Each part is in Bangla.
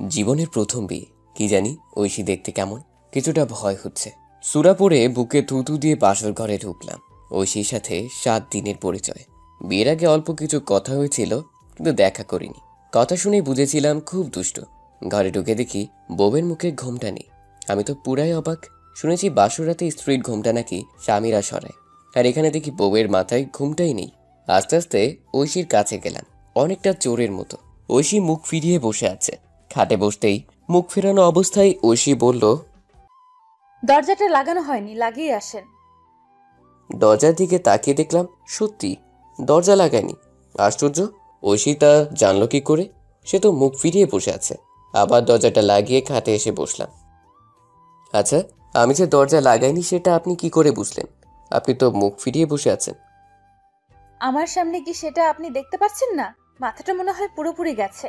জীবনের প্রথম বিয়ে, কি জানি ঐশী দেখতে কেমন, কিছুটা ভয় হচ্ছে। সূরা পরে বুকে থুতু দিয়ে বাসর ঘরে ঢুকলাম। ঐশীর সাথে 7 দিনের পরিচয়। বিয়ের আগে অল্প কিছু কথা হয়েছিল, কিন্তু দেখা করিনি। কথা শুনেই বুঝেছিলাম খুব দুষ্ট। ঘরে ঢুকে দেখি বউয়ের মুখে ঘোমটা নেই। আমি তো পুরাই অবাক। শুনেছি বাসর রাতে স্ত্রীর ঘোমটা নাকি স্বামীরা সরায়, আর এখানে দেখি বউয়ের মাথায় ঘোমটাই নেই। আস্তে আস্তে ঐশীর কাছে গেলাম, অনেকটা চোরের মতো। ঐশী মুখ ফিরিয়ে বসে আছে। খাটে বসতেই মুখ ফেরানো অবস্থায় ঐশী বলল, দরজাটা লাগানো হয়নি, লাগিয়ে আসেন। দরজার দিকে তাকিয়ে দেখলাম সত্যি দরজা লাগায়নি। আশ্চর্য, ঐশী তা জানলো কি করে? সে তো মুখ ফিরিয়ে বসে আছে। আবার দরজাটা লাগিয়ে খাটে এসে বসলাম। আচ্ছা, আমি যে দরজা লাগাইনি সেটা আপনি কি করে বুঝলেন? আপনি তো মুখ ফিরিয়ে বসে আছেন। আমার সামনে কি সেটা আপনি দেখতে পাচ্ছেন না? মাথাটা মনে হয় পুরোপুরি গেছে।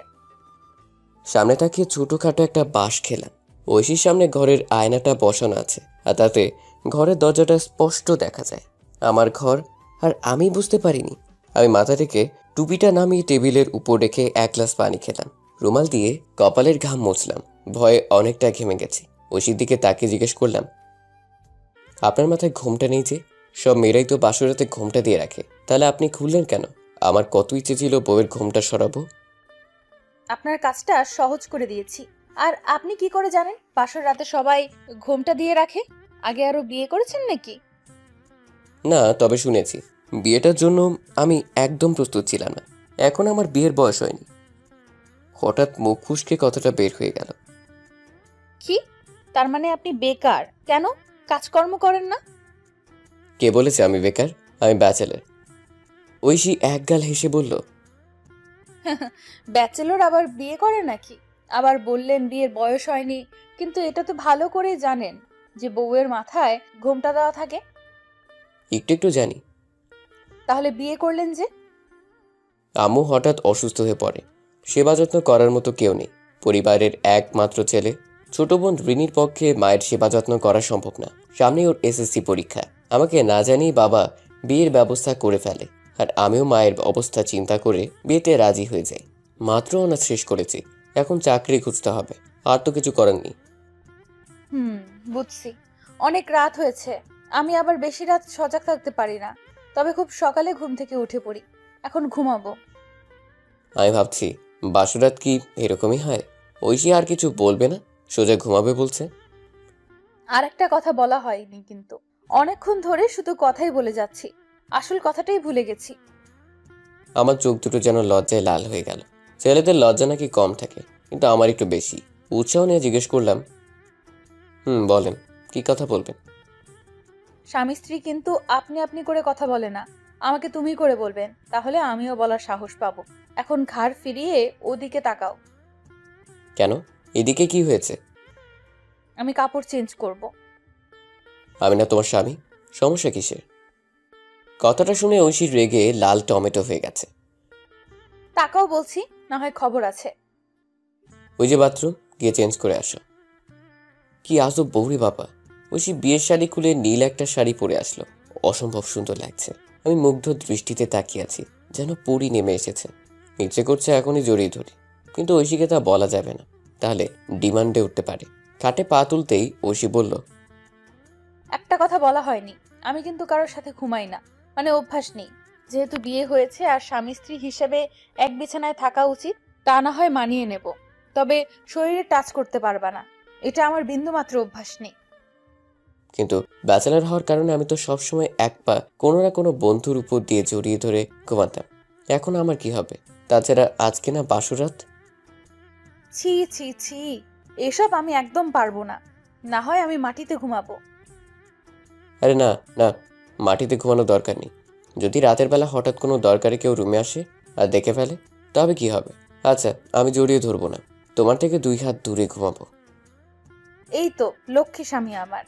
সামনে তাকিয়ে ছোটখাটো একটা বাঁশ খেলাম। ঐশীর সামনে ঘরের আয়নাটা বসানো আছে, আর তাতে ঘরের দরজাটা স্পষ্ট দেখা যায়। আমার ঘর, আর আমি বুঝতে পারিনি। আমি মাথা থেকে টুপিটা নামিয়ে টেবিলের উপর রেখে 1 গ্লাস পানি খেলাম। রুমাল দিয়ে কপালের ঘাম মুছলাম। ভয়ে অনেকটা ঘেমে গেছি। ঐশীর দিকে তাকিয়ে জিজ্ঞেস করলাম, আপনার মাথায় ঘোমটা নেই যে? সব মেয়েরাই তো বাসরাতে ঘোমটা দিয়ে রাখে, তাহলে আপনি খুললেন কেন? আমার কত ইচ্ছে ছিল বউয়ের ঘোমটা সরাবো। আপনার কাজটা সহজ করে দিয়েছি। আর আপনি কি করে জানেন বাসর রাতে সবাই ঘোমটা দিয়ে রাখে? আগে আরো বিয়ে করেছেন নাকি? না, তবে শুনেছি। বিয়েটার জন্য আমি একদম প্রস্তুত ছিলাম না। এখন আমার বিয়ের বয়স হয়নি। হঠাৎ মুখ ফুসকে কথাটা বের হয়ে গেল। কি? তার মানে আপনি বেকার? কেন কাজকর্ম করেন না? কে বলেছে আমি বেকার? আমি ব্যাচেলর। ঐশী একগাল হেসে বলল, ব্যাচেলর আবার বিয়ে করে নাকি? আবার বললেন বিয়ের বয়স হয়নি, কিন্তু এটা তো ভালো করেই জানেন যে বউয়ের মাথায় ঘোমটা দেওয়া থাকে। একটু একটু জানি। তাহলে বিয়ে করলেন যে? আম্মু হঠাৎ অসুস্থ হয়ে পড়ে। সেবা যত্ন করার মতো কেউ নেই। পরিবারের একমাত্র ছেলে। ছোট বোন রিনির পক্ষে মায়ের সেবা যত্ন করা সম্ভব না। সামনে ওর এসএসসি পরীক্ষা। আমাকে না জানিয়ে বাবা বিয়ের ব্যবস্থা করে ফেলে, আর আমিও মায়ের অবস্থা চিন্তা করে বিয়েতে রাজি হয়ে যাই। মাত্র অনার্স শেষ করেছি, এখন চাকরি খুঁজতে হবে। আর তো কিছু করার নেই। বুঝছি। অনেক রাত হয়েছে। আমি আবার বেশি রাত সজাগ থাকতে পারি না, তবে খুব সকালে ঘুম থেকে উঠে পড়ি। এখন ঘুমাবো। আমি ভাবছি বাসরাত কি এরকমই হয়? ঐশী আর কিছু বলবে না, সোজা ঘুমাবে বলছে। আর একটা কথা বলা হয়নি কিন্তু। অনেকক্ষণ ধরে শুধু কথাই বলে যাচ্ছি, আসল কথাটাই ভুলে গেছি। আমার চোখ দুটো যেন লজ্জায় লাল হয়ে গেল। ছেলেদের লজ্জা নাকি কম থাকে, কিন্তু আমার একটু বেশি। উৎসাহ নিয়ে জিজ্ঞেস করলাম, বলেন, কি কথা বলবেন? স্বামী স্ত্রী কিন্তু আপনি আপনি করে কথা বলে না, আমাকে তুমি করে বলবেন, তাহলে আমিও বলার সাহস পাবো। এখন ঘাড় ফিরিয়ে ওদিকে তাকাও। কেন? এদিকে কি হয়েছে? আমি কাপড় চেঞ্জ করব। আমি না তোমার স্বামী? সমস্যা কিসের? কথাটা শুনে ঐশীর রেগে লাল টমেটো হয়ে গেছে। তাকাও বলছি, না হয় খবর আছে। ওই যে বাথরুম, গিয়ে চেঞ্জ করে আসো। কি আজব বউরে বাবা! ঐশী বিয়ের শাড়ি খুলে নীল একটা শাড়ি পরে আসলো। অসম্ভব সুন্দর লাগছে। আমি মুগ্ধ দৃষ্টিতে তাকিয়ে আছি, যেন পরি নেমে এসেছে। ইচ্ছে করছে এখনই জড়িয়ে ধরি, কিন্তু ঐশীকে তা বলা যাবে না, তাহলে ডিমান্ডে উঠতে পারে। খাটে পা তুলতেই ঐশী বলল, একটা কথা বলা হয়নি, আমি কিন্তু কারোর সাথে ঘুমাই না, মানে অভ্যাস নেই। যেহেতু বিয়ে হয়েছে আর স্বামী স্ত্রী হিসেবে এক বিছানায় থাকা উচিত, তা না হয় মানিয়ে নেব, তবে শরীরে টাচ করতে পারবা না, এটা আমার বিন্দুমাত্র অভ্যাস নেই। কিন্তু ব্যাচেলার হওয়ার কারণে আমি তো সবসময় এক পা কোনো না কোনো বন্ধুর উপর দিয়ে জড়িয়ে ধরে ঘুমাতাম। এখন আমার কি হবে? তাছাড়া আজকে না বাসরাত। ছি ছি ছি, এসব আমি একদম পারবো না। না হয় আমি মাটিতে ঘুমাবো। আরে না না, মাটিতে ঘুমানোর দরকার নেই। যদি রাতের বেলা হঠাৎ কোনো দরকারে কেউ রুমে আসে আর দেখে ফেলে, তবে কি হবে? আচ্ছা, আমি জড়িয়ে ধরবো না, তোমার থেকে 2 হাত দূরে ঘুমাবো। এই তো লক্ষ্মী স্বামী আমার।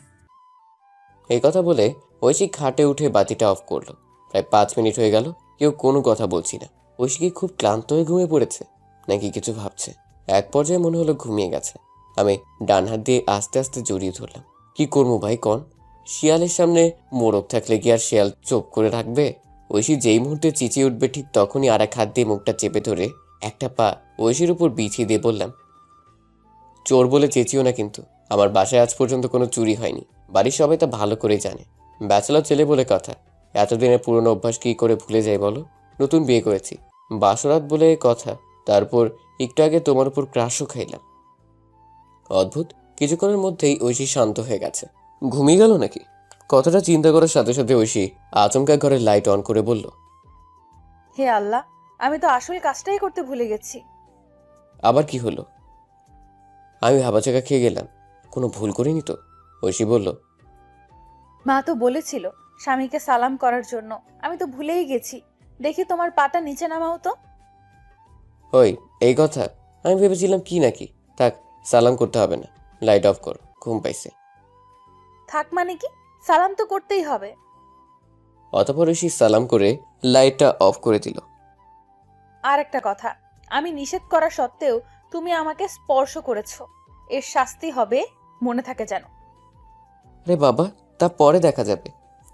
এই কথা বলে ঐশী খাটে উঠে বাতিটা অফ করলো। প্রায় 5 মিনিট হয়ে গেল, কেউ কোনো কথা বলছি না। ঐশী কি খুব ক্লান্ত হয়ে ঘুমিয়ে পড়েছে, নাকি কিছু ভাবছে? এক পর্যায়ে মনে হলো ঘুমিয়ে গেছে। আমি ডান হাত দিয়ে আস্তে আস্তে জড়িয়ে ধরলাম। কি করবো ভাই কন? শিয়ালের সামনে মোরগ থাকলে কি আর শিয়াল চোখ করে রাখবে? ঐশী যেই মুহূর্তে চেঁচিয়ে উঠবে, ঠিক তখনই আর এক হাত দিয়ে মুখটা চেপে ধরে একটা পা ঐশীর উপর বিছিয়ে দিয়ে বললাম, চোর বলে চেঁচিও না কিন্তু। আমার বাসায় আজ পর্যন্ত কোনো চুরি হয়নি, বাড়ির সবাই তা ভালো করেই জানে। ব্যাচেলর ছেলে বলে কথা, এতদিনের পুরনো অভ্যাস কী করে ভুলে যাই বলো? নতুন বিয়ে করেছি, বাসরাত বলে কথা, তারপর একটু আগে তোমার উপর ক্রাশও খাইলাম। অদ্ভুত, কিছুক্ষণের মধ্যেই ঐশী শান্ত হয়ে গেছে। ঘুমিয়ে গেল নাকি? কথাটা চিন্তা করার সাথে সাথে ঐশী আচমকা ঘরের লাইট অন করে বলল, হে আল্লাহ, আমি তো আসল কাজটাই করতে ভুলে গেছি। আবার কি হলো? আমি হাবাচাকা খেয়ে গেলাম। কোনো ভুল করিনি তো? ঐশী বলল, মা তো বলেছিল স্বামীকে সালাম করার জন্য, আমি তো ভুলেই গেছি। দেখি তোমার পাটা নিচে নামাও তো। ওই এই কথা? আমি ভেবেছিলাম কি নাকি। থাক, সালাম করতে হবে না, লাইট অফ কর, ঘুম পাইছে। থাক মানে কি? সালাম তো করতেই হবে। অতঃপর ঐশী সালাম করে লাইটটা অফ করে দিল। আর একটা কথা, আমি নিষেধ করা সত্ত্বেও তুমি আমাকে স্পর্শ করেছো, এর শাস্তি হবে, মনে থাকে যেন। আরে বাবা, তা পরে দেখা যাবে।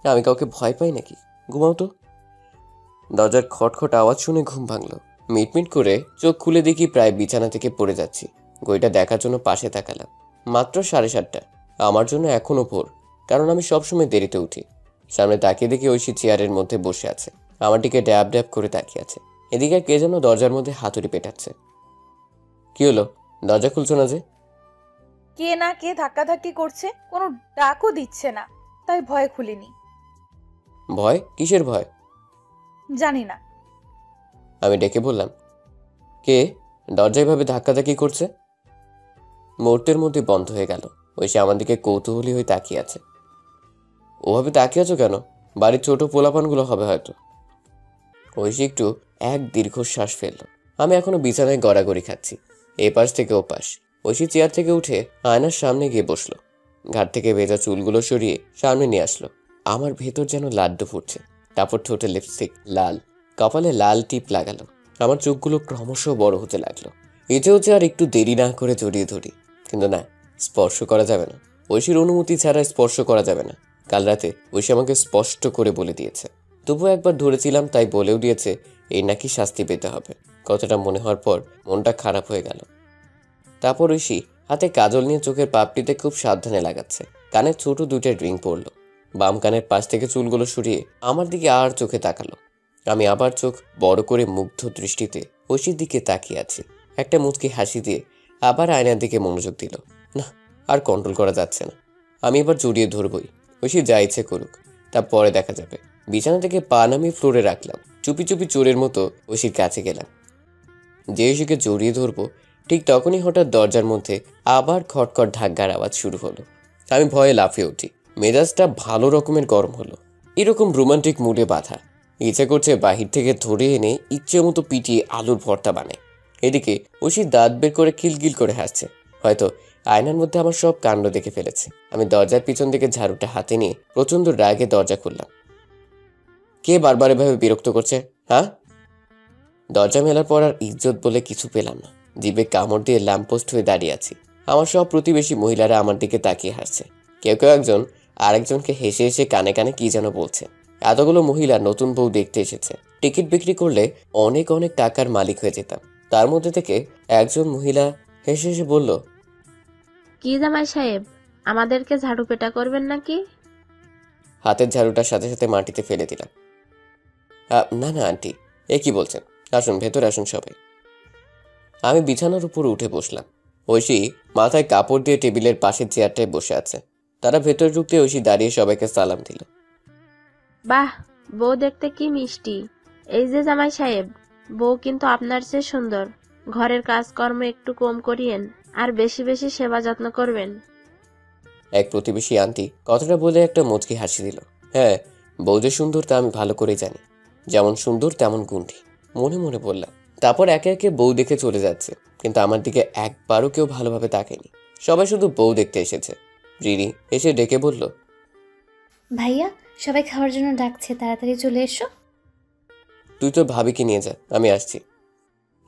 আমি কাউকে ভয় পাই নাকি? ঘুমাও তো। দরজার খটখট আওয়াজ শুনে ঘুম ভাঙলো। মিটমিট করে চোখ খুলে দেখি প্রায় বিছানা থেকে পড়ে যাচ্ছি। ঘড়িটা দেখার জন্য পাশে তাকালাম। মাত্র 7:30। আমার জন্য এখনো ভোর, কারণ আমি সবসময় দেরিতে উঠি। সামনে তাকিয়ে দেখি ঐশী চেয়ারের মধ্যে বসে আছে, আমার দিকে ড্যাব ড্যাব করে তাকিয়ে আছে। এদিকে কে যেন দরজার মধ্যে হাতুড়ি পেটাচ্ছে। কি হলো? দরজা খুলছো না যে? কে না কে ধাক্কাধাক্কি করছে, কোনো ডাকও দিচ্ছে না, তাই ভয়ে খুলিনি। ভয়? কিসের ভয়? জানি না। আমি ডেকে বললাম, কে? দরজায় ভাবে ধাক্কাধাক্কি করছে। মুহূর্তের মধ্যে বন্ধ হয়ে গেল। ঐশী আমার দিকে কৌতূহলী হয়ে তাকিয়ে আছে। ওভাবে তাকিয়ে আছো কেন? বাড়ির ছোট পোলাপানগুলো হবে হয়তো। ঐশী একটু এক দীর্ঘশ্বাস ফেলল। আমি এখনো বিছানায় গড়াগড়ি খাচ্ছি, এই পাশ থেকে ও পাশ। ঐশী চেয়ার থেকে উঠে আয়নার সামনে গিয়ে বসলো। ঘাট থেকে ভেজা চুলগুলো সরিয়ে সামনে নিয়ে আসলো। আমার ভেতর যেন লাড্ডু ফুটছে। তারপর ঠোঁটে লিপস্টিক লাল, কপালে লাল টিপ লাগালো। আমার চোখগুলো ক্রমশ বড় হতে লাগলো। ইচ্ছে হচ্ছে আর একটু দেরি না করে জড়িয়ে ধরি, কিন্তু না, স্পর্শ করা যাবে না। ঐশীর অনুমতি ছাড়া স্পর্শ করা যাবে না। কাল রাতে ঐশী আমাকে স্পষ্ট করে বলে দিয়েছে। তবুও একবার ধরেছিলাম, তাই বলেও দিয়েছে এই নাকি শাস্তি পেতে হবে। কথাটা মনে হওয়ার পর মনটা খারাপ হয়ে গেল। তারপর ঐশী হাতে কাজল নিয়ে চোখের পাপড়িতে খুব সাবধানে লাগাচ্ছে। কানে ছোট দুইটা রিং পড়লো। বাম কানের পাশ থেকে চুলগুলো সরিয়ে আমার দিকে আর চোখে তাকালো। আমি আবার চোখ বড় করে মুগ্ধ দৃষ্টিতে ঐশীর দিকে তাকিয়ে আছি। একটা মুচকি হাসি দিয়ে আবার আয়নার দিকে মনোযোগ দিল। না, আর কন্ট্রোল করা যাচ্ছে না। আমি এবার জড়িয়ে ধরবই। ঐশী যা ইচ্ছে করুক, তা পরে দেখা যাবে। বিছানা থেকে পা নামিয়ে ফ্লোরে রাখলাম। চুপি চুপি চোরের মতো ঐশীর কাছে গেলাম। যে ঐশীকে জড়িয়ে ধরবো, ঠিক তখনই হঠাৎ দরজার মধ্যে আবার খটখট ধাক্কার আওয়াজ শুরু হলো। আমি ভয়ে লাফিয়ে উঠি। মেজাজটা ভালো রকমের গরম হলো। এরকম রোমান্টিক মুডে বাঁধা, ইচ্ছে করছে বাহির থেকে ধরে এনে ইচ্ছে মতো পিটিয়ে আলুর ভর্তা বানায়। এদিকে ঐশী দাঁত বের করে খিলখিল করে হাসছে। হয়তো আয়নার মধ্যে আমার সব কাণ্ড দেখে ফেলেছে। আমি দরজার পিছন দিকে ঝাড়ুটা হাতে নিয়ে প্রচন্ড রাগে দরজা খুললাম। কে বারবার এভাবে বিরক্ত করছে, হ্যাঁ? দরজা মেলার পর আর ইজ্জত বলে কিছু পেলাম না। জিভে কামড় দিয়ে ল্যাম্পপোস্ট হয়ে দাঁড়িয়ে আছি। আমার সব প্রতিবেশী মহিলারা আমার দিকে তাকিয়ে হাসছে। কেউ কেউ একজন আরেকজনকে হেসে হেসে কানে কানে কি যেন বলছে। এতগুলো মহিলা নতুন বউ দেখতে এসেছে। টিকিট বিক্রি করলে অনেক অনেক টাকার মালিক হয়ে যেতাম। তার মধ্যে থেকে একজন মহিলা হেসে হেসে বলল, কি জামাই সাহেব, আমাদেরকে ঝাড়ু পেটা করবেন নাকি? হাতের ঝাড়ুটার সাথে সাথে মাটিতে ফেলে দিলাম। না না আন্টি, এ কি বলছেন? আসুন, ভেতরে আসুন সবাই। আমি বিছানার উপর উঠে বসলাম। ঐশী মাথায় কাপড় দিয়ে টেবিলের পাশের চেয়ারটায় বসে আছে। তারা ভেতরে ঢুকতে ঐশী দাঁড়িয়ে সবাইকে সালাম দিল। বাহ, বউ দেখতে কি মিষ্টি। এই যে জামাই সাহেব, বউ কিন্তু আপনার চেয়ে সুন্দর। ঘরের কাজকর্ম একটু কম করিয়েন, আর বেশি বেশি সেবা যত্ন করবেন। এক প্রতিবেশী আন্টি কথাটা বলে একটা মুচকি হাসি দিল। হ্যাঁ, বউ যে সুন্দর তা আমি ভালো করেই জানি। যেমন সুন্দর তেমন গুণী, মনে মনে বললাম। তারপর একে একে বউ দেখে চলে যাচ্ছে, কিন্তু আমার দিকে একবারও কেউ ভালোভাবে তাকায়নি। সবাই শুধু বউ দেখতে এসেছে। রিনি এসে ডেকে বলল, ভাইয়া, সবাই খাওয়ার জন্য ডাকছে, তাড়াতাড়ি চলে এসো। তুই তো ভাবিকে নিয়ে যা, আমি আসছি।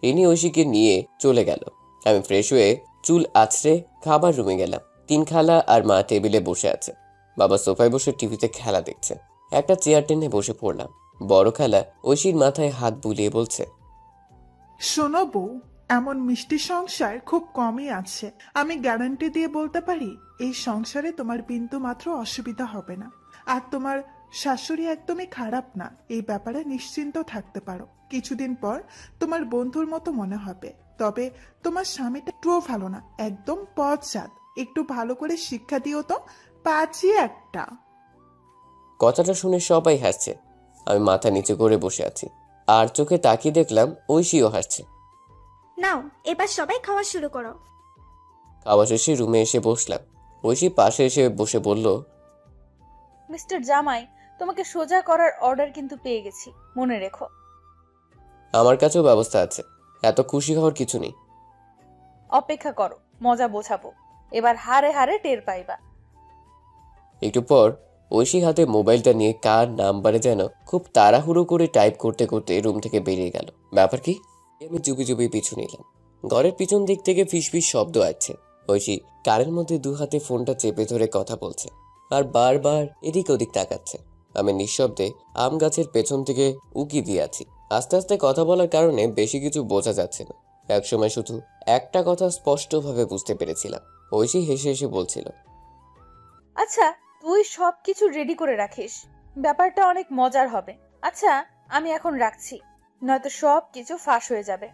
রিনি ঐশীকে নিয়ে চলে গেল। আমি ফ্রেশ হয়ে চুল আছড়ে খাবার রুমে গেলাম। 3 খালা আর মা টেবিলে বসে আছে। বাবা সোফায় বসে টিভিতে খেলা দেখছে। একটা চেয়ার টেনে বসে পড়লাম। বড় খালা ঐশীর মাথায় হাত বুলিয়ে বলছে, শোনো বউ, এমন মিষ্টি সংসার খুব কমই আছে। আমি গ্যারান্টি দিয়ে বলতে পারি এই সংসারে তোমার বিন্দু মাত্র অসুবিধা হবে না। আর তোমার শাশুড়ি একদমই খারাপ না, এই ব্যাপারে নিশ্চিন্ত থাকতে পারো। কিছুদিন পর তোমার বন্ধুর মতো মনে হবে। তবে তোমার স্বামীটা একটুও ভালো না, একদম পথজাত। একটু ভালো করে শিক্ষা দিও তো, পাঁচই একটা। কথাটা শুনে সবাই হাসছে। আমি মাথা নিচু করে বসে আছি, আর চোখে তাকিয়ে দেখলাম ঐশীও হাসছে। নাও এবার সবাই খাওয়া শুরু করো। খাওয়া শেষে রুমে এসে বসলাম। ঐশী পাশে এসে বসে বলল, মিস্টার জামাই, তোমাকে সোজা করার অর্ডার কিন্তু পেয়ে গেছি, মনে রেখো। আমার কাছেও ব্যবস্থা আছে, এত খুশি হওয়ার কিছু নেই। অপেক্ষা করো, মজা বোঝাবো। এবার হারে হারে টের পাইবা। একটু পর ঐশী হাতে মোবাইলটা নিয়ে কার নাম্বারে যেন খুব তাড়াহুড়ো করে টাইপ করতে করতে রুম থেকে বেরিয়ে গেল। ব্যাপার কি? আমি চুপি চুপি পিছু নিলাম। ঘরের পিছন দিক থেকে ফিসফিস শব্দ আসছে। ঐশী কারের মধ্যে দু হাতে ফোনটা চেপে ধরে কথা বলছে আর বারবার এদিক ওদিক তাকাচ্ছে। আমি নিঃশব্দে আম গাছের পেছন থেকে উকি দিয়ে আছি। আস্তে আস্তে কথা বলার কারণে বেশি কিছু বোঝা যাচ্ছে না। একসময় শুধু একটা কথা স্পষ্টভাবে বুঝতে পেরেছিলাম। ঐশী হেসে হেসে বলছিল, আচ্ছা, তুই সবকিছু রেডি করে রাখিস, ব্যাপারটা অনেক মজার হবে। আচ্ছা, আমি এখন রাখছি, নয়তো সব কিছু ফাঁস হয়ে যাবে।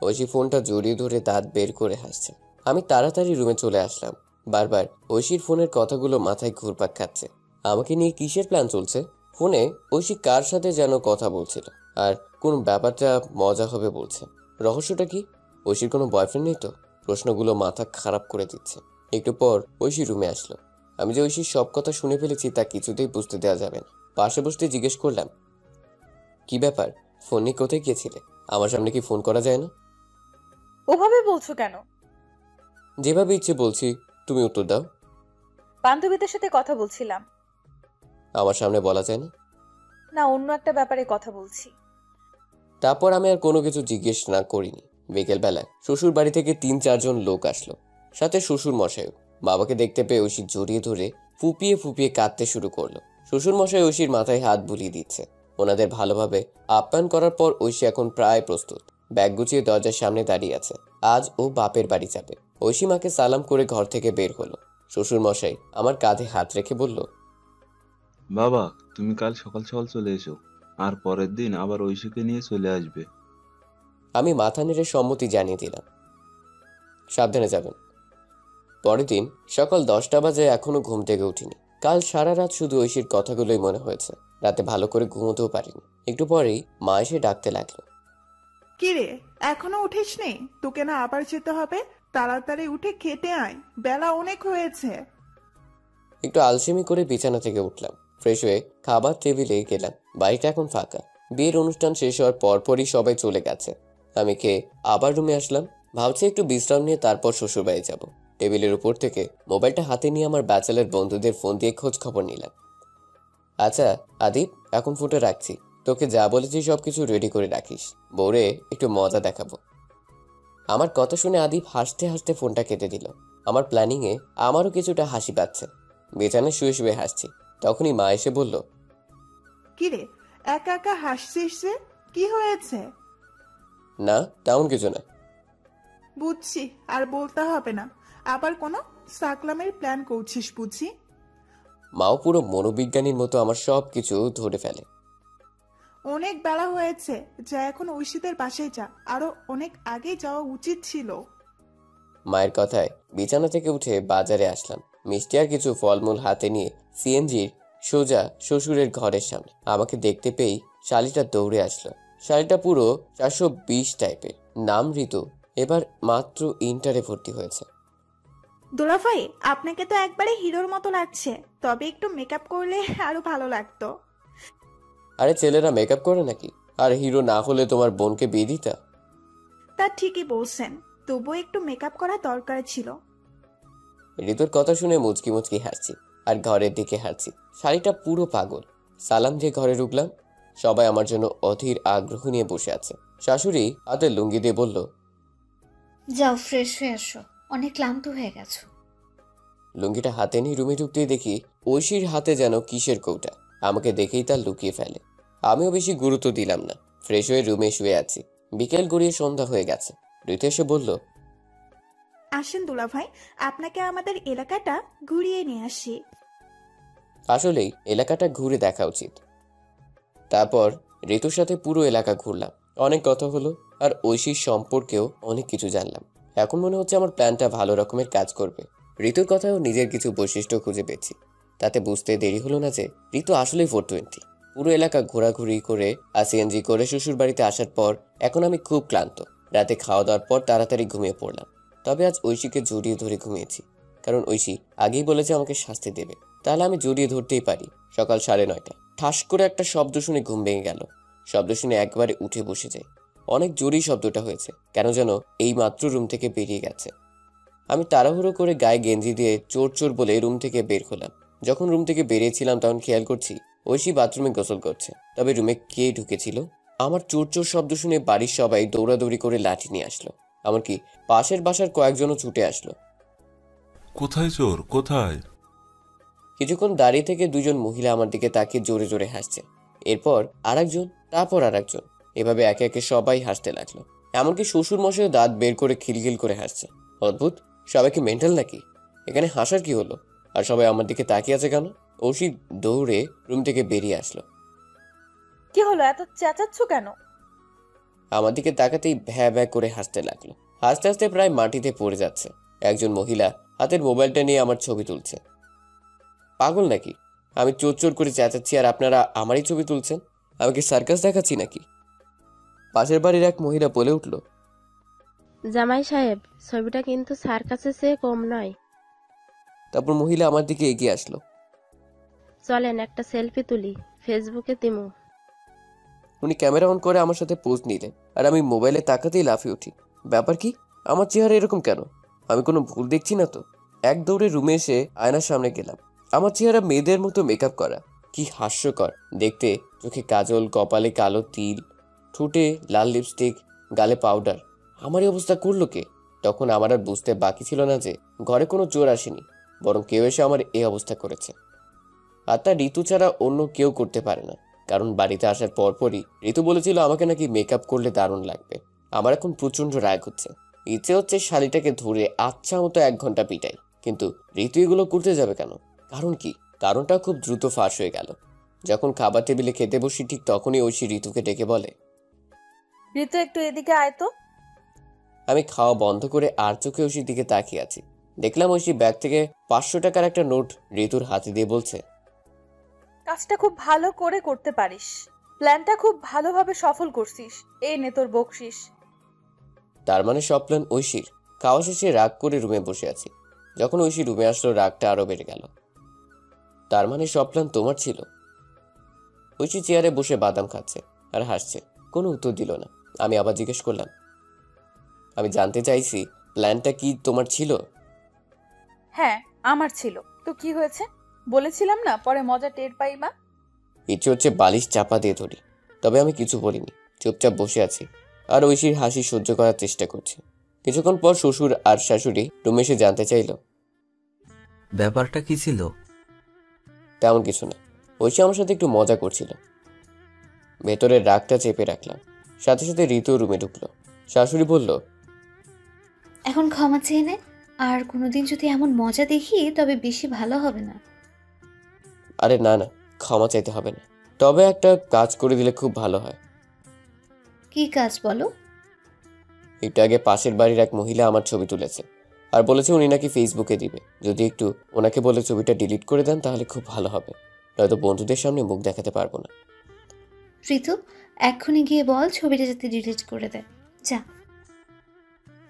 ঐশী ফোনটা জড়িয়ে ধরে দাঁত বের করে হাসছে। আমি তাড়াতাড়ি রুমে চলে আসলাম। বারবার ঐশীর ফোনের কথাগুলো মাথায় ঘুরপাক খাচ্ছে। আমাকে নিয়ে কিসের প্ল্যান চলছে? ফোনে ঐশী কার সাথে যেন কথা বলছিল, আর কোন ব্যাপারটা মজা হবে বলছে। রহস্যটা কি? ঐশীর কোনো বয়ফ্রেন্ড নেই তো? প্রশ্নগুলো মাথা খারাপ করে দিচ্ছে। একটু পর ঐশী রুমে আসলো। আমি যে ঐশীর সব কথা শুনে ফেলেছি তা কিছুতেই বুঝতে দেওয়া যাবে না। পাশে বসতে জিজ্ঞেস করলাম, কি ব্যাপার, ফোন নিয়ে কোথায় গিয়েছিলে? আমার সামনে কি ফোন করা যায় না? ওভাবে বলছো কেন? যেভাবে ইচ্ছে বলছি, তুমি উত্তর দাও। বান্ধবীদের সাথে কথা বলছিলাম। আমার সামনে বলা যায় না? না, অন্য একটা ব্যাপারে কথা বলছি। তারপর আমি আর কোনো কিছু জিজ্ঞেস না করিনি। বিকেলবেলায় শ্বশুর বাড়ি থেকে 3-4 জন লোক আসলো, সাথে শ্বশুর মশাইও। বাবাকে দেখতে পেয়ে ঐশী জড়িয়ে ধরে ফুপিয়ে ফুপিয়ে কাঁদতে শুরু করলো। শ্বশুর মশাই ঐশীর মাথায় হাত বুলিয়ে দিচ্ছে। ওনাদের ভালোভাবে আপ্যায়ন করার পর ঐশী এখন প্রায় প্রস্তুত। ব্যাগ গুছিয়ে দরজার সামনে দাঁড়িয়ে আছে। আজ ও বাপের বাড়ি যাবে। ঐশী মাকে সালাম করে ঘর থেকে বের হলো। শ্বশুর মশাই আমার কাঁধে হাত রেখে বলল, বাবা, তুমি কাল সকাল সকাল চলে এসো, আর পরের দিন আবার ঐশীকে নিয়ে চলে আসবে। আমি মাথা নেড়ে সম্মতি জানিয়ে দিলাম। সাবধানে যাবেন। পরের দিন সকাল 10টা বাজে, এখনো ঘুম থেকে উঠিনি। কাল সারা রাত শুধু ঐশীর কথাগুলোই মনে হয়েছে। রাতে ভালো করে ঘুমোতেও পারিনি। একটু পরেই মা এসে ডাকতে লাগলো, কিরে, এখনো উঠিসনি? তোকে না আবার যেতে হবে? তাড়াতাড়ি উঠে খেতে আয়, বেলা অনেক হয়েছে। একটু আলসেমি করে বিছানা থেকে উঠলাম। ফ্রেশ হয়ে খাবার টেবিলে গেলাম। বাড়িটা এখন ফাঁকা। বিয়ের অনুষ্ঠান শেষ হওয়ার পরপরই সবাই চলে গেছে। আমি খেয়ে আবার রুমে আসলাম। ভাবছি একটু বিশ্রাম নিয়ে তারপর শ্বশুরবাড়ি যাব। টেবিলের উপর থেকে মোবাইলটা হাতে নিয়ে আমার ব্যাচেলর বন্ধুদের ফোন দিয়ে খোঁজ খবর নিলাম। আচ্ছা আদিপ, এখন ফোনটা রাখছি। তোকে যা বলেছি সবকিছু রেডি করে রাখিস। বউরে একটু মজা দেখাবো। আমার কথা শুনে আদিপ হাসতে হাসতে ফোনটা কেটে দিল। আমার প্ল্যানিংয়ে আমারও কিছুটা হাসি পাচ্ছে। বিছানায় শুয়ে শুয়ে হাসছি। তখনই মা এসে বলল, কিরে, একা একা হাসছিস যে, কি হয়েছে? না তেমন কিছু না। বুঝছি, আর বলতে হবে না। আবার কোনো সাকলামের প্ল্যান করছিস বুঝি? মাও পুরো মনোবিজ্ঞানীর মতো আমার সব কিছু ধরে ফেলে। অনেক বেলা হয়েছে, যা এখন ঐশীদের বাসায় যা, আরো অনেক আগে যাওয়া উচিত ছিল। মায়ের কথায় বিছানা থেকে উঠে বাজারে আসলাম। মিষ্টি আর কিছু ফলমূল হাতে নিয়ে সিএনজির সোজা শ্বশুরের ঘরের সামনে। আমাকে দেখতে পেয়েই শালিটা দৌড়ে আসলো। শালিটা পুরো 420 টাইপের, নাম ঋতু, এবার মাত্র ইন্টারে ভর্তি হয়েছে। দুলাভাই, আপনাকে তো একবারে হিরোর মতো লাগছে, তবে একটু মেকআপ করলে আরো ভালো লাগতো। আরে ছেলেরা মেকআপ করে নাকি? আর হিরো না হলে তোমার বোনকে বিয়ে দিতা? তা ঠিকই বলছেন, তবুও একটু মেকআপ করা দরকার ছিল। ঋতুর কথা শুনে মুচকি মুচকি হাসছি আর ঘরের দিকে হাঁটছি। শাড়িটা পুরো পাগল। সালাম দিয়ে ঘরে ঢুকলাম। সবাই আমার জন্য অধীর আগ্রহ নিয়ে বসে আছে। শাশুড়ি হাতে লুঙ্গি দিয়ে বলল, যাও ফ্রেশ হয়ে আসো, অনেক ক্লান্ত হয়ে গেছো। লুঙ্গিটা হাতে নিয়ে রুমে ঢুকতেই দেখি ঐশীর হাতে যেন কিসের কৌটা। আমাকে দেখেই তার লুকিয়ে ফেলে। আমিও বেশি গুরুত্ব দিলাম না। ফ্রেশ হয়ে রুমে শুয়ে আছি। বিকেল গড়িয়ে সন্ধ্যা হয়ে গেছে। ঋতু এসে বলল, আসেন দুলাভাই, আপনাকে আমাদের এলাকাটা ঘুরিয়ে নিয়ে আসি। আসলেই এলাকাটা ঘুরে দেখা উচিত। তারপর ঋতুর সাথে পুরো এলাকা ঘুরলাম, অনেক কথা হলো, আর ঐশীর সম্পর্কেও অনেক কিছু জানলাম। এখন মনে হচ্ছে আমার প্ল্যানটা ভালো রকমের কাজ করবে। ঋতুর কথাও নিজের কিছু বৈশিষ্ট্য খুঁজে পেয়েছি। তাতে বুঝতে দেরি হলো না যে ঋতু আসলেই 420। পুরো এলাকা ঘোরাঘুরি করে আর সিএনজি করে শ্বশুর বাড়িতে আসার পর এখন আমি খুব ক্লান্ত। রাতে খাওয়া দাওয়ার পর তাড়াতাড়ি ঘুমিয়ে পড়লাম। তবে আজ ঐশীকে জড়িয়ে ধরে ঘুমিয়েছি, কারণ ঐশী আগেই বলেছে আমাকে শাস্তি দেবে, তাহলে আমি জড়িয়ে ধরতেই পারি। সকাল 9:30, ঠাস করে একটা শব্দ শুনে ঘুম ভেঙে গেল। শব্দ শুনে একবারে উঠে বসে যাই। অনেক জোরেই শব্দটা হয়েছে, কেন যেন এই মাত্র রুম থেকে বেরিয়ে গেছে। আমি তাড়াহুড়ো করে গায়ে গেঞ্জি দিয়ে চোর চোর বলে রুম থেকে বের হলাম। যখন রুম থেকে বেরিয়েছিলাম তখন খেয়াল করছি ঐশী বাথরুমে গোসল করছে। তবে রুমে কে ঢুকেছিল? আমার চোর চোর শব্দ শুনে বাড়ির সবাই দৌড়াদৌড়ি করে লাঠি নিয়ে আসলো, এমনকি পাশের বাসার কয়েকজনও ছুটে আসলো। কোথায় চোর, কোথায়? কিছুক্ষণ দাঁড়িয়ে থেকে দুজন মহিলা আমার দিকে তাকিয়ে জোরে জোরে হাসছে। এরপর আরেকজন, তারপর আরেকজন, এভাবে একে একে সবাই হাসতে লাগলো। এমনকি শ্বশুর মশাইও দাঁত বের করে খিলখিল করে হাসছে। অদ্ভুত, সবাইকে মেন্টাল নাকি? এখানে হাসার কি হলো? আর সবাই আমার দিকে তাকিয়ে আছে কেন? ঐশী দৌড়ে রুম থেকে বেরিয়ে আসলো। কি হলো, এত চেঁচাচ্ছ কেন? আমার দিকে তাকাতেই ভ্যা ভ্যা করে হাসতে লাগলো। হাসতে হাসতে প্রায় মাটিতে পড়ে যাচ্ছে। একজন মহিলা হাতের মোবাইলটা নিয়ে আমার ছবি তুলছে। পাগল নাকি? আমি চোর চোর করে চেঁচাচ্ছি আর আপনারা আমারই ছবি তুলছেন? আমি কি সার্কাস দেখাচ্ছি নাকি? পাশের বাড়ির এক মহিলা বলে উঠল, জামাই সাহেব, ছবিটা কিন্তু সার্কাসের চেয়ে কম নয়। তারপর মহিলা আমার দিকে এগিয়ে আসলো। চলেন একটা সেলফি তুলি, ফেসবুকে দিমু। উনি ক্যামেরা অন করে আমার সাথে পোজ নিলেন, আর আমি মোবাইলে তাকাতেই লাফিয়ে উঠি। ব্যাপার কি? আমার চেহারা এরকম কেন? আমি কোনো ভুল দেখছি না তো? এক দৌড়ে রুমে এসে আয়নার সামনে গেলাম। আমার চেহারা মেয়েদের মতো মেকআপ করা, কি হাস্যকর দেখতে। চোখে কাজল, কপালে কালো তিল, ঠোঁটে লাল লিপস্টিক, গালে পাউডার। আমারই অবস্থা করলো কে? তখন আমার আর বুঝতে বাকি ছিল না যে ঘরে কোনো চোর আসেনি, বরং কেউ এসে আমার এই অবস্থা করেছে। আর তা ঋতু ছাড়া অন্য কেউ করতে পারে না, কারণ বাড়িতে আসার পরপরই ঋতু বলেছিল আমাকে নাকি মেকআপ করলে দারুণ লাগবে। আমার এখন প্রচন্ড রাগ হচ্ছে, ইচ্ছে হচ্ছে শালিটাকে ধরে আচ্ছা মতো 1 ঘন্টা পিটাই। কিন্তু ঋতু এগুলো করতে যাবে কেন? কারণ কি? কারণটা খুব দ্রুত ফাঁস হয়ে গেল। যখন খাবার টেবিলে খেতে বসি ঠিক তখনই ঐশী ঋতুকে ডেকে বলে, ঋতু একটু এদিকে আয় তো। আমি খাওয়া বন্ধ করে আর চোখে ঐশীর দিকে তাকিয়ে আছি। দেখলাম ঐশী ব্যাগ থেকে 500 টাকার একটা নোট ঋতুর হাতে দিয়ে বলছে, কাজটা খুব ভালো করে করতে পারিস, প্ল্যানটা খুব ভালোভাবে সফল করছিস, এই নে তোর বকশিস। তার মানে সব প্ল্যান ঐশীর। খাওয়া শেষে রাগ করে রুমে বসে আছি। যখন ঐশী রুমে আসলো রাগটা আরো বেড়ে গেল। তার মানে সব প্ল্যান তোমার ছিল? ঐশী চেয়ারে বসে বাদাম খাচ্ছে আর হাসছে, কোনো উত্তর দিল না। আমি আবার জিজ্ঞেস করলাম, আমি জানতে চাইছি প্ল্যানটা কি তোমার ছিল? হ্যাঁ আমার ছিল, তো কি হয়েছে? বলেছিলাম না পরে মজা টের পাইবা। ইচ্ছে হচ্ছে বালিশ চাপা দিয়ে ধরি। তবে আমি কিছু বলিনি, চুপচাপ বসে আছি আর ঐশীর হাসি সহ্য করার চেষ্টা করছি। কিছুক্ষণ পর শ্বশুর আর শাশুড়ি রুমে এসে জানতে চাইল, ব্যাপারটা কি ছিল? তেমন কিছু না, ঐশী আমার সাথে একটু মজা করছিল। ভেতরের রাগটা চেপে রাখলাম। সাথে সাথে ঋতু রুমে ঢুকলো। শাশুড়ি বলল, এখন ক্ষমা চেয়ে নে, আর কোনোদিন যদি এমন মজা দেখি তবে বেশি ভালো হবে না। আরে না না, ক্ষমা চাইতে হবে না, তবে একটা কাজ করে দিলে খুব ভালো হয়। কি কাজ বলো? একটু আগে পাশের বাড়ির এক মহিলা আমার ছবি তুলেছে আর বলেছে উনি নাকি ফেসবুকে দিবে। যদি একটু ওনাকে বলে ছবিটা ডিলিট করে দেন তাহলে খুব ভালো হবে, নয়তো বন্ধুদের সামনে মুখ দেখাতে পারবো না। ঋতু, এক্ষুনি গিয়ে বল ছবিটা যাতে ডিলিট করে দেয়, যা।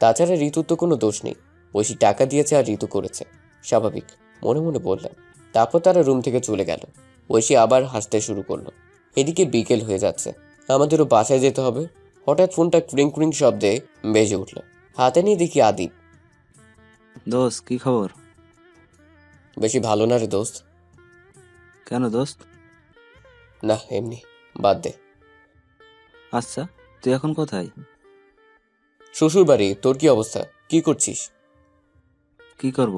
তাছাড়া ঋতুর তো কোনো দোষ নেই, ঐশী টাকা দিয়েছে আর ঋতু করেছে, স্বাভাবিক মনে মনে বললাম। তারপর তারা রুম থেকে চলে গেল। ঐশী আবার হাসতে শুরু করলো। এদিকে বিকেল হয়ে যাচ্ছে, আমাদেরও বাসায় যেতে হবে। হঠাৎ ফোনটা ক্রিং ক্রিং শব্দে বেজে উঠল। হাতে নিয়ে দেখি আদিপ। দোস্ত, কি খবর? বেশি ভালো না রে দোস্ত। কেন দোস্ত? না এমনি, বাদ দে। আচ্ছা, তুই এখন কোথায়? শ্বশুর বাড়ি। তোর কি অবস্থা? কি করছিস? কি করব,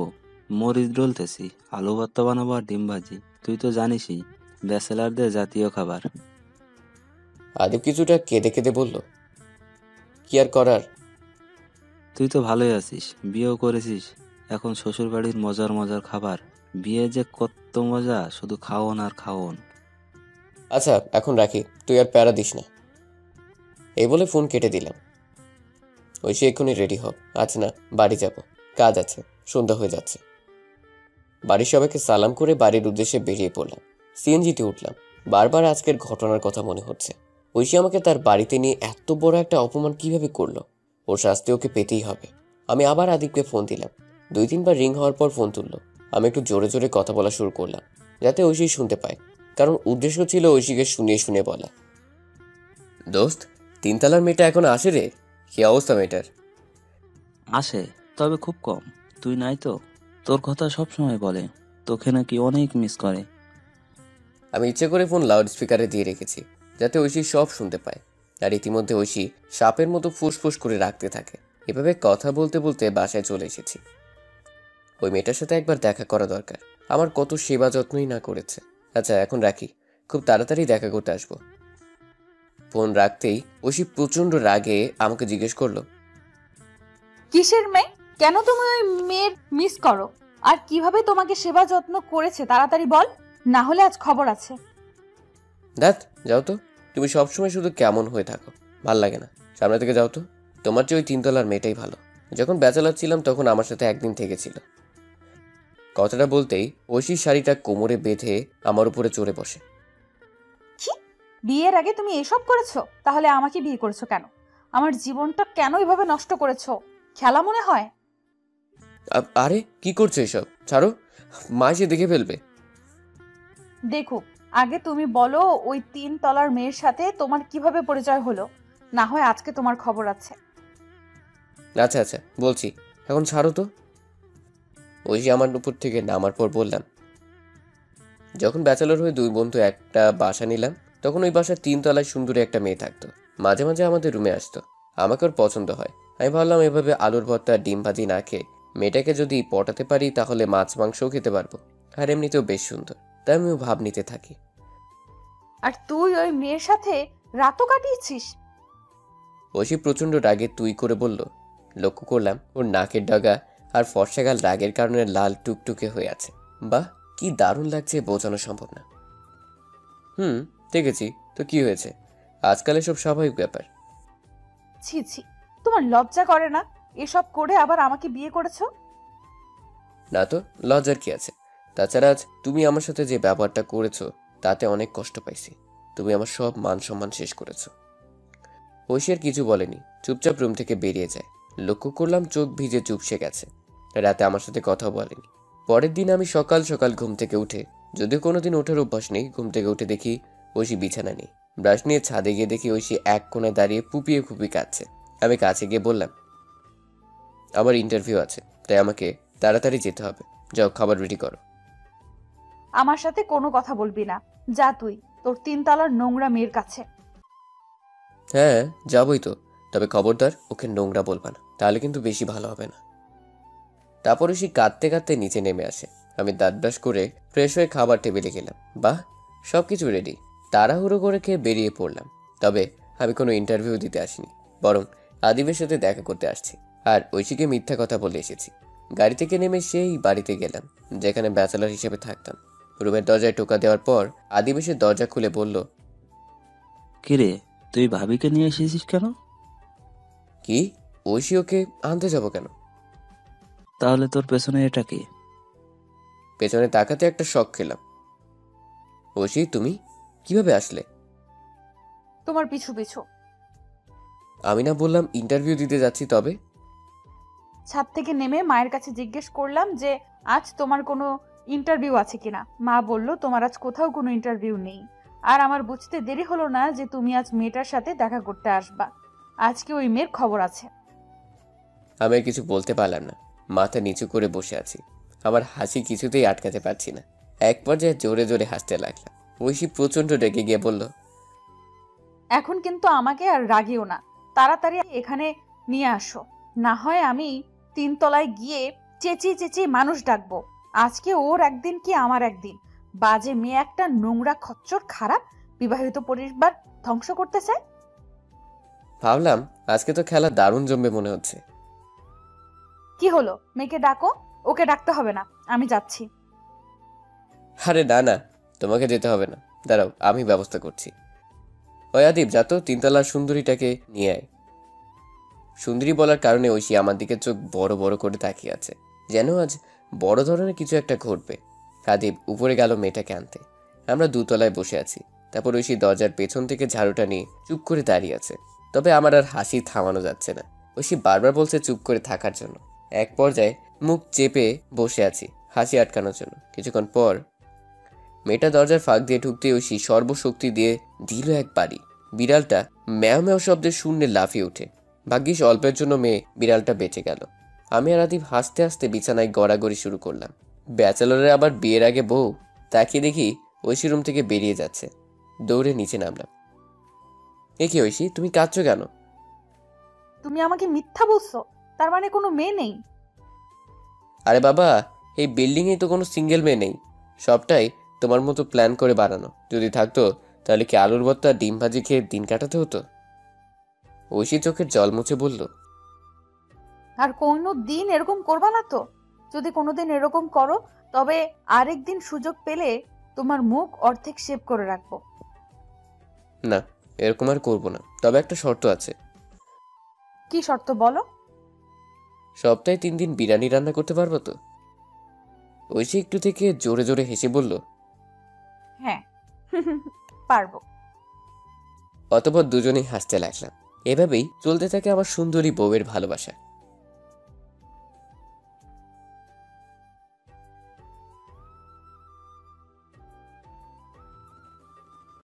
মরিচ ডলতেছি, আলু ভর্তা বানাবো আর ডিম ভাজি। তুই তো জানিসই, ব্যাচেলারদের জাতীয় খাবার। আদিপ কিছুটা কেঁদে কেঁদে বলল, কি আর করার। তুই তো ভালোই আছিস, বিয়েও করেছিস। এখন শ্বশুর বাড়ির মজার মজার খাবার। বিয়ে যে কত মজা, শুধু খাওন আর খাওন। আচ্ছা এখন রাখি, তুই আর প্যারা দিস না। এই বলে ফোন কেটে দিলাম। ঐশী এক্ষুনি রেডি হ, আজ না বাড়ি যাব, কাজ আছে, সন্ধ্যা হয়ে যাচ্ছে। বাড়ির সবাইকে সালাম করে বাড়ির উদ্দেশ্যে বেরিয়ে পড়লাম। সিএনজিতে উঠলাম। বারবার আজকের ঘটনার কথা মনে হচ্ছে। ঐশী আমাকে তার বাড়িতে নিয়ে এত বড় একটা অপমান কিভাবে করলো। ওর শাস্তি ওকে পেতেই হবে। আমি আবার আদিককে ফোন দিলাম। 2-3 বার রিং হওয়ার পর ফোন তুললো। আমি একটু জোরে জোরে কথা বলা শুরু করলাম, যাতে ঐশী শুনতে পায়, কারণ উদ্দেশ্য ছিল ঐশীকে শুনিয়ে শুনিয়ে বলা। দোস্ত, 3 তলার মেয়েটা এখন আসে রে? কি অবস্থা মেয়েটার? আসে, তবে খুব কম। তুই নাই তো, তোর কথা সব সময় বলে, তোকে নাকি অনেক মিস করে। আমি ইচ্ছে করে ফোন লাউড স্পিকারে দিয়ে রেখেছি, যাতে ঐশী সব শুনতে পায়। আর ইতিমধ্যে ঐশী সাপের মতো ফুসফুস করে রাখতে থাকে। এভাবে কথা বলতে বলতে বাসায় চলে এসেছি। ওই মেয়েটার সাথে একবার দেখা করা দরকার। আমার কত সেবা যত্নই না করেছে। আচ্ছা এখন রাখি, খুব তাড়াতাড়ি দেখা করতে আসবো। ফোন রাখতেই ঐশী প্রচন্ড রাগে আমাকে জিজ্ঞেস করলো, কিসের মেয়ে? কেন তুমি ওই মেয়ের মিস করো? আর কিভাবে তোমাকে সেবা যত্ন করেছে তাড়াতাড়ি বল, না হলে আজ খবর আছে। দাঁত যাও তো, তুমি সবসময় শুধু কেমন হয়ে থাকো, ভাল লাগে না। সামনে থেকে যাও তো। তোমার চেয়ে ওই 3 তলার মেয়েটাই ভালো। যখন ব্যাচেলার ছিলাম তখন আমার সাথে একদিন থেকেছিল। কথাটা বলতেই ঐশীর শাড়িটা কোমরে বেঁধে আমার উপরে চড়ে বসে। কি? বিয়ের আগে তুমি এসব করেছো? তাহলে আমাকে বিয়ে করেছো কেন? আমার জীবনটা কেন এভাবে নষ্ট করেছো? খেলা মনে হয়? আরে কি করছো এসব? ছাড়ো, মা এসে দেখে ফেলবে। দেখো, আগে তুমি বলো ওই 3 তলার মেয়ের সাথে তোমার কিভাবে পরিচয় হলো, না হয় আজকে তোমার খবর আছে। আচ্ছা আচ্ছা বলছি, এখন ছাড়ো তো। ঐশী আমার উপর থেকে নামার পর বললাম, যখন ব্যাচেলর হয়ে 2 বন্ধু একটা বাসা নিলাম, তখন ওই বাসার 3 তলায় সুন্দরী একটা মেয়ে থাকতো। মাঝে মাঝে আমাদের রুমে আসতো। আমাকে ওর পছন্দ হয়। আমি ভাবলাম এভাবে আলুর ভর্তা ডিম ভাজি না খেয়ে মেয়েটাকে যদি পটাতে পারি তাহলে মাছ মাংসও খেতে পারবো। আর এমনিতেও বেশ সুন্দর, তাই আমিও ভাব নিতে থাকি। আর তুই ওই মেয়ের সাথে রাতও কাটিয়েছিস? ঐশী প্রচন্ড রাগে তুই করে বলল। লক্ষ্য করলাম ওর নাকের ডগা আর ফর্সা গাল রাগের কারণে লাল টুকটুকে হয়ে আছে। বাহ, কি দারুণ লাগছে, বোঝানো সম্ভব না। দেখেছি তো, কি হয়েছে? আজকাল এসব স্বাভাবিক ব্যাপার। ছি ছি, তোমার লজ্জা করে না এসব করে আবার আমাকে বিয়ে করেছো? না তো, লজ্জার কি আছে? তাছাড়া আজ তুমি আমার সাথে যে ব্যাপারটা করেছো তাতে অনেক কষ্ট পাইছি। তুমি আমার সব মান সম্মান শেষ করেছো। ঐশী আর কিছু বলেনি, চুপচাপ রুম থেকে বেরিয়ে যায়। লক্ষ্য করলাম চোখ ভিজে চুপসে গেছে। রাতে আমার সাথে কথাও বলেনি। পরের দিন আমি সকাল সকাল ঘুম থেকে উঠে, যদিও কোনোদিন ওঠার অভ্যাস নেই, ঘুম থেকে উঠে দেখি ঐশী বিছানা নেই। ব্রাশ নিয়ে ছাদে গিয়ে দেখি ঐশী এক কোণায় দাঁড়িয়ে ফুপিয়ে ফুপিয়ে কাঁদছে। আমি কাছে গিয়ে বললাম, আমার ইন্টারভিউ আছে, তাই আমাকে তাড়াতাড়ি যেতে হবে। যাও, খাবার রেডি করো। আমার সাথে কোনো কথা বলবি না, যা তুই তোর 3 তলার নোংরা মেয়ের কাছে। হ্যাঁ যাবই তো, তবে খবরদার ওকে নোংরা বলবা না, তাহলে কিন্তু বেশি ভালো হবে না। তারপর সে কাঁদতে কাঁদতে নিচে নেমে আসে। আমি দাঁত ব্রাশ করে ফ্রেশ হয়ে খাবার টেবিলে গেলাম। বাহ, সব কিছু রেডি। তাড়াহুড়ো করে খেয়ে বেরিয়ে পড়লাম। তবে আমি কোনো ইন্টারভিউ দিতে আসিনি, বরং আদিবের সাথে দেখা করতে আসছি। আর ঐশীকে মিথ্যা কথা বলে এসেছি। গাড়ি থেকে নেমে সেই বাড়িতে গেলাম যেখানে ব্যাচেলর হিসেবে থাকতাম। রুমের দরজায় টোকা দেওয়ার পর আদিব এসে দরজা খুলে বলল, কিরে, তুই ভাবিকে নিয়ে এসেছিস কেন? কি? ঐশী ওকে আনতে যাব কেন? তাহলে তোর পেছনে এটা কি? পেছনে তাকাতে একটা শক খেলাম। ঐশী, তুমি কিভাবে আসলে? তোমার পিছু পিছু। আমি না বললাম ইন্টারভিউ দিতে যাচ্ছি? তবে ছাদ থেকে নেমে মায়ের কাছে জিজ্ঞেস করলাম যে আজ তোমার কোনো ইন্টারভিউ আছে কিনা। মা বলল তোমার আজ কোথাও কোনো ইন্টারভিউ নেই। আর আমার বুঝতে দেরি হলো না যে তুমি আজ মেয়েটার সাথে দেখা করতে আসবা। আজকে ওই মেয়ের খবর আছে। আমি আর কিছু বলতে পারলাম না, মাথা নিচু করে বসে আছি। আমার হাসি কিছুতেই আটকাতে পারছি না। এক পর্যায়ে জোরে জোরে হাসতে লাগলাম। ঐশী প্রচন্ড রেগে গিয়ে বলল, এখন কিন্তু আমাকে আর রাগিও না, তাড়াতাড়ি এখানে নিয়ে আসো, না হয় আমি 3 তলায় গিয়ে চেঁচিয়ে চেঁচিয়ে মানুষ ডাকবো। আজকে ওর একদিন কি আমার একদিন। বাজে মেয়ে একটা, নোংরা খচ্চর, খারাপ, বিবাহিত পরিবার ধ্বংস করতে চায়। ভাবলাম আজকে তো খেলা দারুণ জমবে মনে হচ্ছে। কি হলো, মেয়েকে ডাকো। ওকে ডাকতে হবে না, আমি যাচ্ছি। আরে না না, তোমাকে যেতে হবে না, দাঁড়াও আমি ব্যবস্থা করছি। ওই আদিব, যা তো তিনতলার সুন্দরীটাকে নিয়ে আয়। সুন্দরী বলার কারণে ঐশী আমার দিকে চোখ বড় বড় করে তাকিয়ে আছে, যেন আজ বড় ধরনের কিছু একটা ঘটবে। আদিব উপরে গেল মেয়েটাকে আনতে। আমরা দুতলায় বসে আছি। তারপর ঐশী দরজার পেছন থেকে ঝাড়ুটা নিয়ে চুপ করে দাঁড়িয়ে আছে। তবে আমার আর হাসি থামানো যাচ্ছে না। ঐশী বারবার বলছে চুপ করে থাকার জন্য। এক পর্যায়ে মুখ চেপে বসে আছি হাসি আটকানোর জন্য। কিছুক্ষণ পর মেয়েটা দরজার ফাঁক দিয়ে ঢুকতে ঐশী সর্বশক্তি দিয়ে দিল এক বাড়ি। বিড়ালটা ম্যাও ম্যাও শব্দে শূন্যে লাফিয়ে ওঠে। ভাগ্যিস অল্পের জন্য মেয়ে বিড়ালটা বেঁচে গেল। আমি আর আদিব হাসতে হাসতে বিছানায় গড়াগড়ি শুরু করলাম। ব্যাচেলরের আবার বিয়ের আগে বউ। তাকিয়ে দেখি ঐশী রুম থেকে বেরিয়ে যাচ্ছে। দৌড়ে নিচে নামলাম। এ কি ঐশী, তুমি কাঁদছো কেন? তুমি আমাকে মিথ্যা বলছো? তার মানে কোনো মেয়ে নেই? আরে বাবা, এই বিল্ডিংয়ে তো কোনো সিঙ্গেল মেয়ে নেই। সবটাই তোমার মতো প্ল্যান করে বানানো। যদি থাকতো তাহলে কি আলুর ভর্তা ডিম ভাজি খেয়ে দিন কাটাতে হতো? ঐশী চোখের জল মুছে বলল, আর কোনো দিন এরকম করবা না তো? যদি কোনোদিন এরকম করো তবে আরেকদিন সুযোগ পেলে তোমার মুখ অর্ধেক শেভ করে রাখবো। না, এরকম আর করবো না, তবে একটা শর্ত আছে। কি শর্ত বলো? সপ্তাহে 3 দিন বিরিয়ানি রান্না করতে পারবো তো? ঐশী একটু থেকে জোরে জোরে হেসে বলল, হ্যাঁ পারবো। অতঃপর দুজনেই হাসতে লাগলাম। এভাবেই চলতে থাকে আমার সুন্দরী বউয়ের ভালোবাসা।